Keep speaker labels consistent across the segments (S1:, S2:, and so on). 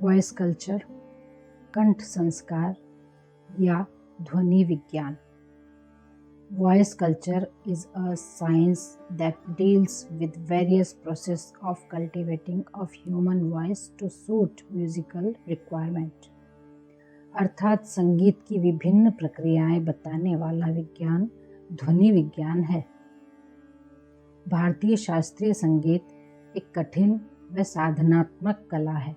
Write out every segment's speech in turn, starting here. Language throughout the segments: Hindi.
S1: वॉइस कल्चर, कंठ संस्कार या ध्वनि विज्ञान। Voice culture is a science that deals with various process of cultivating of human voice to suit musical requirement। अर्थात संगीत की विभिन्न प्रक्रियाएं बताने वाला विज्ञान ध्वनि विज्ञान है। भारतीय शास्त्रीय संगीत एक कठिन व साधनात्मक कला है।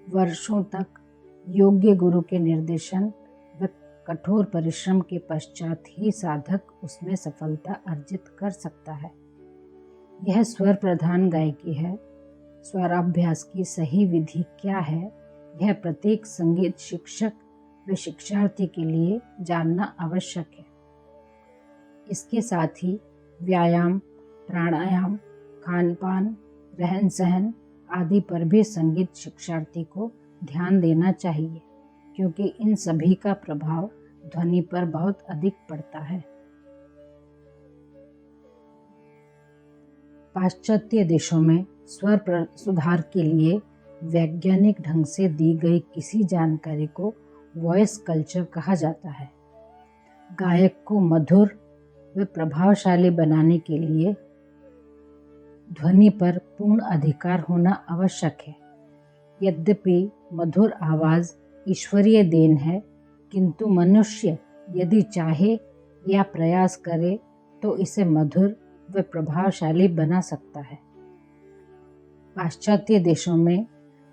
S1: वर्षों तक योग्य गुरु के निर्देशन व कठोर परिश्रम के पश्चात ही साधक उसमें सफलता अर्जित कर सकता है। यह स्वर प्रधान गायकी है। स्वराभ्यास की सही विधि क्या है, यह प्रत्येक संगीत शिक्षक व शिक्षार्थी के लिए जानना आवश्यक है। इसके साथ ही व्यायाम, प्राणायाम, खान पान, रहन सहन आदि पर भी संगीत शिक्षार्थी को ध्यान देना चाहिए, क्योंकि इन सभी का प्रभाव ध्वनि पर बहुत अधिक पड़ता है। पाश्चात्य देशों में स्वर सुधार के लिए वैज्ञानिक ढंग से दी गई किसी जानकारी को वॉइस कल्चर कहा जाता है। गायक को मधुर व प्रभावशाली बनाने के लिए ध्वनि पर पूर्ण अधिकार होना आवश्यक है। यद्यपि मधुर आवाज़ ईश्वरीय देन है, किंतु मनुष्य यदि चाहे या प्रयास करे तो इसे मधुर व प्रभावशाली बना सकता है। पाश्चात्य देशों में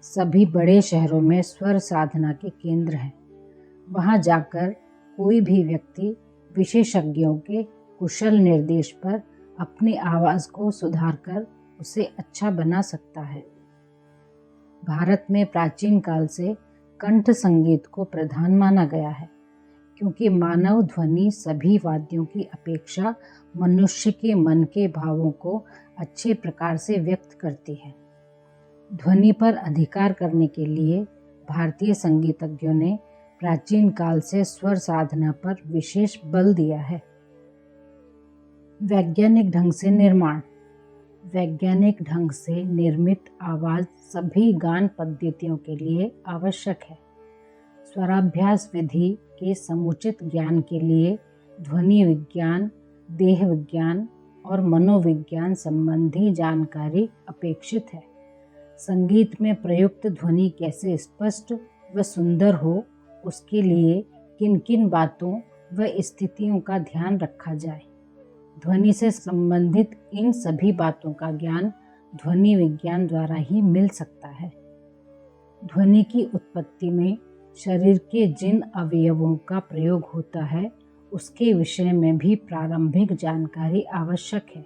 S1: सभी बड़े शहरों में स्वर साधना के केंद्र हैं। वहां जाकर कोई भी व्यक्ति विशेषज्ञों के कुशल निर्देश पर अपनी आवाज़ को सुधारकर उसे अच्छा बना सकता है। भारत में प्राचीन काल से कंठ संगीत को प्रधान माना गया है, क्योंकि मानव ध्वनि सभी वाद्यों की अपेक्षा मनुष्य के मन के भावों को अच्छे प्रकार से व्यक्त करती है। ध्वनि पर अधिकार करने के लिए भारतीय संगीतज्ञों ने प्राचीन काल से स्वर साधना पर विशेष बल दिया है। वैज्ञानिक ढंग से निर्माण। वैज्ञानिक ढंग से निर्मित आवाज़ सभी गान पद्धतियों के लिए आवश्यक है। स्वराभ्यास विधि के समुचित ज्ञान के लिए ध्वनि विज्ञान, देह विज्ञान और मनोविज्ञान संबंधी जानकारी अपेक्षित है। संगीत में प्रयुक्त ध्वनि कैसे स्पष्ट व सुंदर हो, उसके लिए किन किन बातों व स्थितियों का ध्यान रखा जाए, ध्वनि से संबंधित इन सभी बातों का ज्ञान ध्वनि विज्ञान द्वारा ही मिल सकता है। ध्वनि की उत्पत्ति में शरीर के जिन अवयवों का प्रयोग होता है, उसके विषय में भी प्रारंभिक जानकारी आवश्यक है,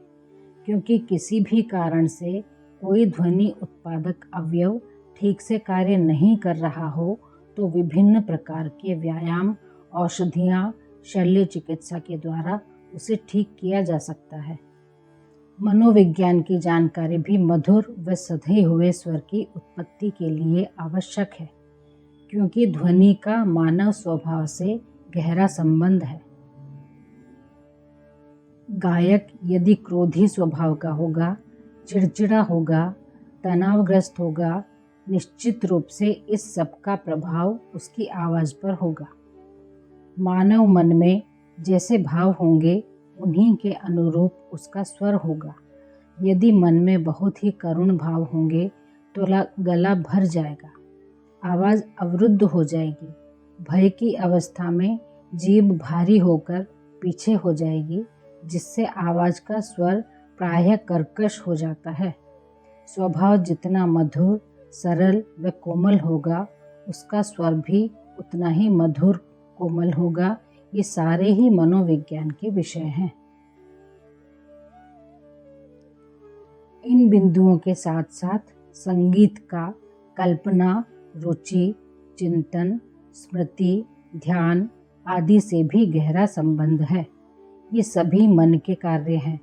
S1: क्योंकि किसी भी कारण से कोई ध्वनि उत्पादक अवयव ठीक से कार्य नहीं कर रहा हो तो विभिन्न प्रकार के व्यायाम, औषधियाँ, शल्य चिकित्सा के द्वारा उसे ठीक किया जा सकता है। मनोविज्ञान की जानकारी भी मधुर व सधे हुए स्वर की उत्पत्ति के लिए आवश्यक है, क्योंकि ध्वनि का मानव स्वभाव से गहरा संबंध है। गायक यदि क्रोधी स्वभाव का होगा, चिड़चिड़ा होगा, तनावग्रस्त होगा, निश्चित रूप से इस सब का प्रभाव उसकी आवाज़ पर होगा। मानव मन में जैसे भाव होंगे, उन्हीं के अनुरूप उसका स्वर होगा। यदि मन में बहुत ही करुण भाव होंगे तो गला भर जाएगा, आवाज़ अवरुद्ध हो जाएगी। भय की अवस्था में जीभ भारी होकर पीछे हो जाएगी, जिससे आवाज़ का स्वर प्रायः कर्कश हो जाता है। स्वभाव जितना मधुर, सरल व कोमल होगा, उसका स्वर भी उतना ही मधुर, कोमल होगा। ये सारे ही मनोविज्ञान के विषय हैं। इन बिंदुओं के साथ साथ संगीत का कल्पना, रुचि, चिंतन, स्मृति, ध्यान आदि से भी गहरा संबंध है। ये सभी मन के कार्य हैं।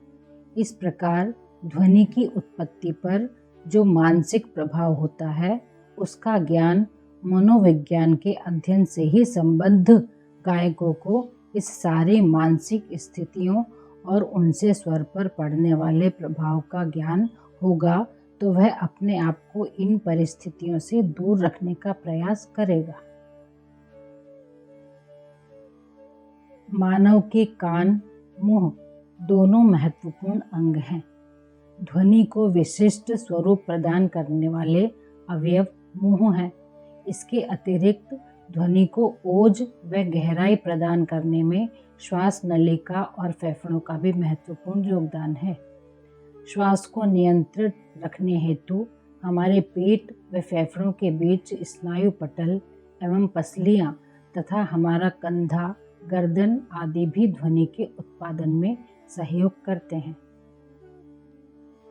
S1: इस प्रकार ध्वनि की उत्पत्ति पर जो मानसिक प्रभाव होता है, उसका ज्ञान मनोविज्ञान के अध्ययन से ही संबद्ध गायकों को इस सारी मानसिक स्थितियों और उनसे स्वर पर पड़ने वाले प्रभाव का ज्ञान होगा, तो वह अपने आप को इन परिस्थितियों से दूर रखने का प्रयास करेगा। मानव के कान, मुंह दोनों महत्वपूर्ण अंग हैं। ध्वनि को विशिष्ट स्वरूप प्रदान करने वाले अवयव मुंह हैं। इसके अतिरिक्त ध्वनि को ओज व गहराई प्रदान करने में श्वास नलिका और फेफड़ों का भी महत्वपूर्ण योगदान है। श्वास को नियंत्रित रखने हेतु हमारे पेट व फेफड़ों के बीच स्नायु पटल एवं पसलियाँ तथा हमारा कंधा, गर्दन आदि भी ध्वनि के उत्पादन में सहयोग करते हैं।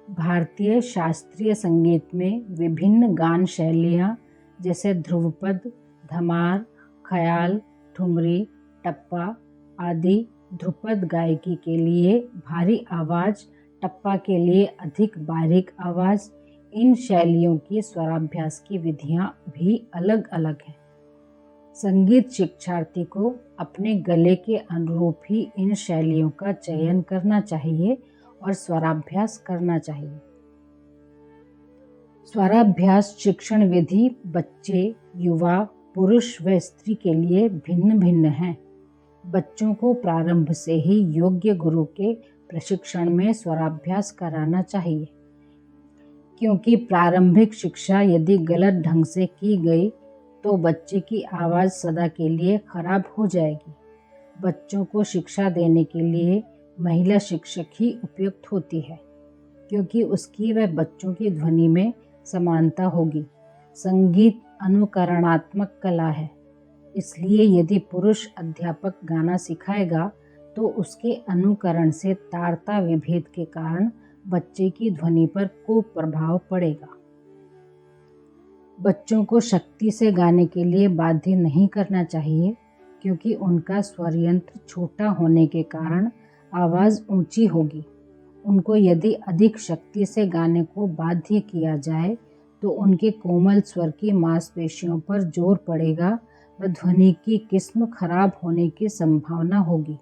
S1: भारतीय शास्त्रीय संगीत में विभिन्न गान शैलियाँ जैसे ध्रुवपद, धमार, ख्याल, ठुमरी, टप्पा आदि ध्रुपद गायकी के लिए भारी आवाज़, टप्पा के लिए अधिक बारीक आवाज़, इन शैलियों की स्वराभ्यास की विधियाँ भी अलग अलग हैं। संगीत शिक्षार्थी को अपने गले के अनुरूप ही इन शैलियों का चयन करना चाहिए और स्वराभ्यास करना चाहिए। स्वराभ्यास शिक्षण विधि बच्चे, युवा, पुरुष व स्त्री के लिए भिन्न भिन्न हैं। बच्चों को प्रारंभ से ही योग्य गुरु के प्रशिक्षण में स्वराभ्यास कराना चाहिए, क्योंकि प्रारंभिक शिक्षा यदि गलत ढंग से की गई तो बच्चे की आवाज़ सदा के लिए खराब हो जाएगी। बच्चों को शिक्षा देने के लिए महिला शिक्षक ही उपयुक्त होती है, क्योंकि उसकी व बच्चों की ध्वनि में समानता होगी। संगीत अनुकरणात्मक कला है, इसलिए यदि पुरुष अध्यापक गाना सिखाएगा तो उसके अनुकरण से तारता विभेद के कारण बच्चे की ध्वनि पर कुप्रभाव पड़ेगा। बच्चों को शक्ति से गाने के लिए बाध्य नहीं करना चाहिए, क्योंकि उनका स्वर यंत्र छोटा होने के कारण आवाज़ ऊंची होगी। उनको यदि अधिक शक्ति से गाने को बाध्य किया जाए तो उनके कोमल स्वर की मांसपेशियों पर जोर पड़ेगा व ध्वनि की किस्म खराब होने की संभावना होगी।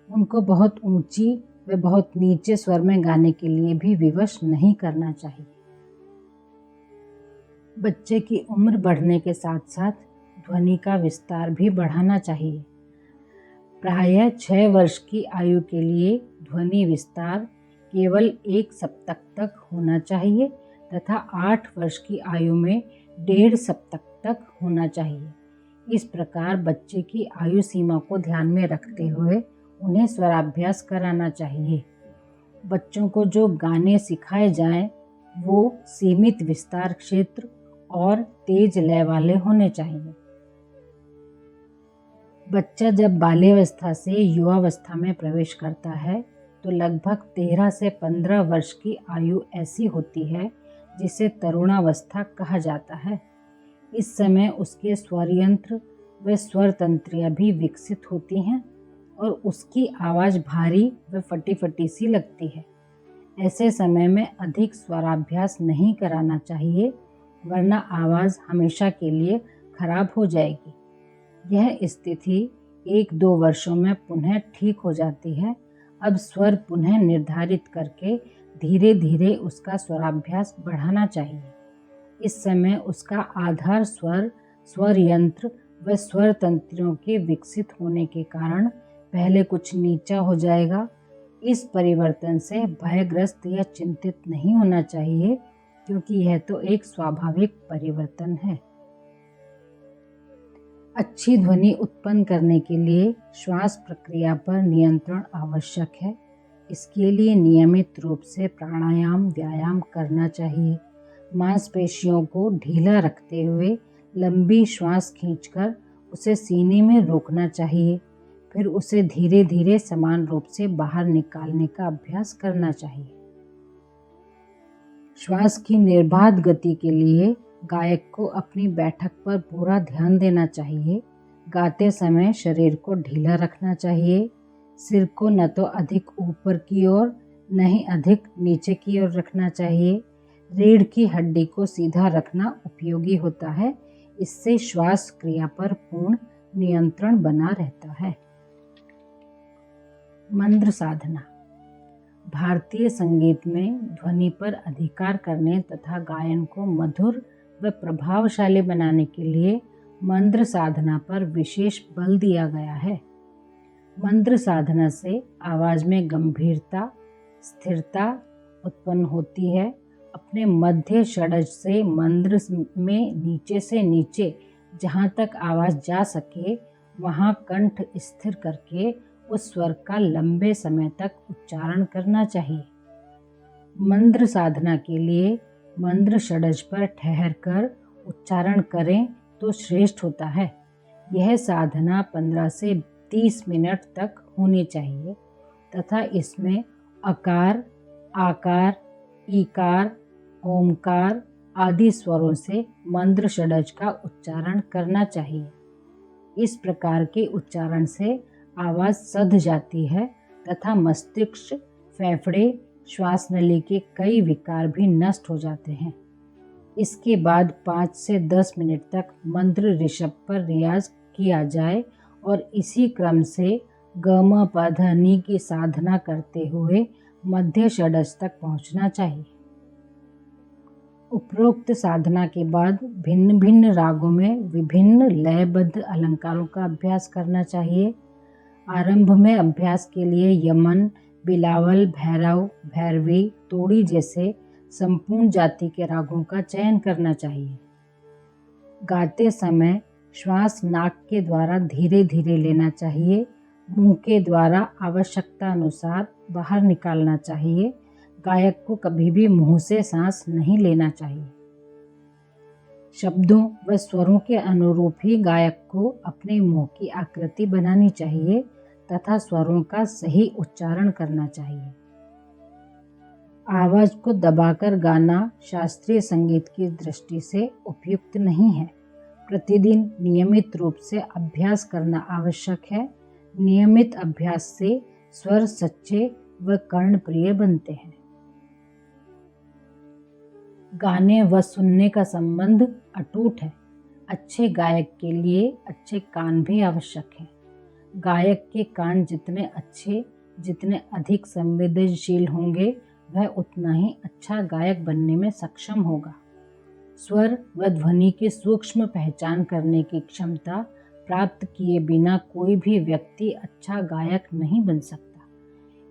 S1: उनको बहुत ऊंची व बहुत नीचे स्वर में गाने के लिए भी विवश नहीं करना चाहिए। बच्चे की उम्र बढ़ने के साथ साथ ध्वनि का विस्तार भी बढ़ाना चाहिए। प्रायः 6 वर्ष की आयु के लिए ध्वनि विस्तार केवल 1 सप्तक तक होना चाहिए तथा 8 वर्ष की आयु में 1.5 सप्तक तक होना चाहिए। इस प्रकार बच्चे की आयु सीमा को ध्यान में रखते हुए उन्हें स्वराभ्यास कराना चाहिए। बच्चों को जो गाने सिखाए जाएं वो सीमित विस्तार क्षेत्र और तेज लय वाले होने चाहिए। बच्चा जब बाल्यावस्था से युवावस्था में प्रवेश करता है तो लगभग 13 से 15 वर्ष की आयु ऐसी होती है जिसे तरुणावस्था कहा जाता है। इस समय उसके स्वर यंत्र व स्वर तंत्रियाँ भी विकसित होती हैं और उसकी आवाज़ भारी व फटी फटी सी लगती है। ऐसे समय में अधिक स्वराभ्यास नहीं कराना चाहिए, वरना आवाज़ हमेशा के लिए खराब हो जाएगी। यह स्थिति 1-2 वर्षों में पुनः ठीक हो जाती है। अब स्वर पुनः निर्धारित करके धीरे धीरे उसका स्वराभ्यास बढ़ाना चाहिए। इस समय उसका आधार स्वर, स्वर यंत्र व स्वर तंत्रियों के विकसित होने के कारण पहले कुछ नीचा हो जाएगा। इस परिवर्तन से भयग्रस्त या चिंतित नहीं होना चाहिए, क्योंकि यह तो एक स्वाभाविक परिवर्तन है। अच्छी ध्वनि उत्पन्न करने के लिए श्वास प्रक्रिया पर नियंत्रण आवश्यक है। इसके लिए नियमित रूप से प्राणायाम, व्यायाम करना चाहिए। मांसपेशियों को ढीला रखते हुए लंबी श्वास खींचकर उसे सीने में रोकना चाहिए, फिर उसे धीरे धीरे समान रूप से बाहर निकालने का अभ्यास करना चाहिए। श्वास की निर्बाध गति के लिए गायक को अपनी बैठक पर पूरा ध्यान देना चाहिए। गाते समय शरीर को ढीला रखना चाहिए। सिर को न तो अधिक ऊपर की ओर न ही अधिक नीचे की ओर रखना चाहिए। रीढ़ की हड्डी को सीधा रखना उपयोगी होता है। इससे श्वास क्रिया पर पूर्ण नियंत्रण बना रहता है। मंत्र साधना। भारतीय संगीत में ध्वनि पर अधिकार करने तथा गायन को मधुर व प्रभावशाली बनाने के लिए मंद्र साधना पर विशेष बल दिया गया है। मंद्र साधना से आवाज़ में गंभीरता, स्थिरता उत्पन्न होती है। अपने मध्य षड्ज से मंद्र में नीचे से नीचे जहाँ तक आवाज़ जा सके वहाँ कंठ स्थिर करके उस स्वर का लंबे समय तक उच्चारण करना चाहिए। मंद्र साधना के लिए मंद्र षड्ज पर ठहरकर उच्चारण करें तो श्रेष्ठ होता है। यह साधना 15 से 30 मिनट तक होनी चाहिए तथा इसमें अकार, आकार, ईकार, ओमकार आदि स्वरों से मंद्र षड्ज का उच्चारण करना चाहिए। इस प्रकार के उच्चारण से आवाज़ सध जाती है तथा मस्तिष्क, फेफड़े, श्वास नली के कई विकार भी नष्ट हो जाते हैं। इसके बाद 5 से 10 मिनट तक मंद्र ऋषभ पर रियाज किया जाए और इसी क्रम से ग म प ध नि की साधना करते हुए मध्य षड्ज तक पहुंचना चाहिए। उपरोक्त साधना के बाद भिन्न भिन्न रागों में विभिन्न लयबद्ध अलंकारों का अभ्यास करना चाहिए। आरंभ में अभ्यास के लिए यमन, बिलावल, भैरव, भैरवी, तोड़ी जैसे संपूर्ण जाति के रागों का चयन करना चाहिए। गाते समय श्वास नाक के द्वारा धीरे धीरे लेना चाहिए। मुंह के द्वारा आवश्यकता अनुसार बाहर निकालना चाहिए। गायक को कभी भी मुंह से सांस नहीं लेना चाहिए। शब्दों व स्वरों के अनुरूप ही गायक को अपने मुंह की आकृति बनानी चाहिए तथा स्वरों का सही उच्चारण करना चाहिए। आवाज़ को दबाकर गाना शास्त्रीय संगीत की दृष्टि से उपयुक्त नहीं है। प्रतिदिन नियमित रूप से अभ्यास करना आवश्यक है। नियमित अभ्यास से स्वर सच्चे व कर्णप्रिय बनते हैं। गाने व सुनने का संबंध अटूट है। अच्छे गायक के लिए अच्छे कान भी आवश्यक हैं। गायक के कान जितने अच्छे, जितने अधिक संवेदनशील होंगे, वह उतना ही अच्छा गायक बनने में सक्षम होगा। स्वर व ध्वनि की सूक्ष्म पहचान करने की क्षमता प्राप्त किए बिना कोई भी व्यक्ति अच्छा गायक नहीं बन सकता।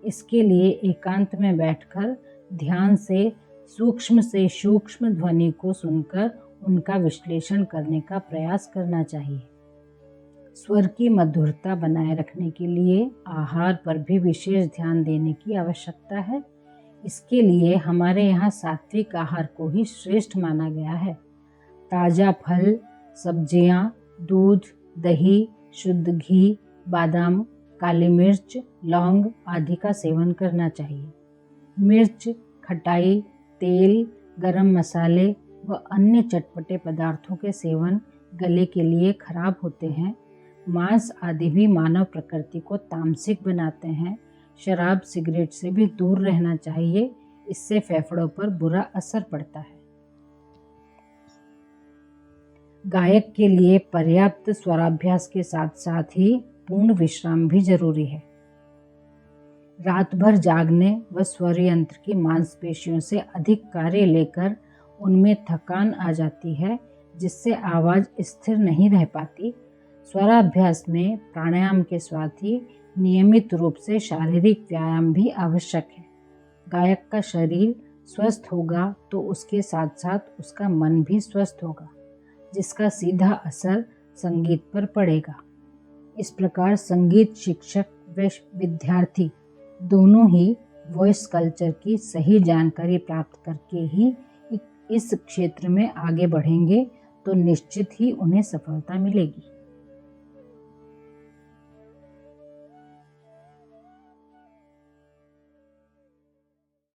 S1: इसके लिए एकांत में बैठकर ध्यान से सूक्ष्म ध्वनि को सुनकर उनका विश्लेषण करने का प्रयास करना चाहिए। स्वर की मधुरता बनाए रखने के लिए आहार पर भी विशेष ध्यान देने की आवश्यकता है। इसके लिए हमारे यहाँ सात्विक आहार को ही श्रेष्ठ माना गया है। ताज़ा फल, सब्जियाँ, दूध, दही, शुद्ध घी, बादाम, काली मिर्च, लौंग आदि का सेवन करना चाहिए। मिर्च, खटाई, तेल, गरम मसाले व अन्य चटपटे पदार्थों के सेवन गले के लिए खराब होते हैं। मांस आदि भी मानव प्रकृति को तामसिक बनाते हैं। शराब, सिगरेट से भी दूर रहना चाहिए। इससे फेफड़ों पर बुरा असर पड़ता है। गायक के लिए पर्याप्त स्वराभ्यास के साथ साथ ही पूर्ण विश्राम भी जरूरी है। रात भर जागने व स्वर यंत्र की मांसपेशियों से अधिक कार्य लेकर उनमें थकान आ जाती है, जिससे आवाज़ स्थिर नहीं रह पाती। स्वराभ्यास में प्राणायाम के साथ ही नियमित रूप से शारीरिक व्यायाम भी आवश्यक है। गायक का शरीर स्वस्थ होगा तो उसके साथ साथ उसका मन भी स्वस्थ होगा, जिसका सीधा असर संगीत पर पड़ेगा। इस प्रकार संगीत शिक्षक व विद्यार्थी दोनों ही वॉइस कल्चर की सही जानकारी प्राप्त करके ही इस क्षेत्र में आगे बढ़ेंगे तो निश्चित ही उन्हें सफलता मिलेगी।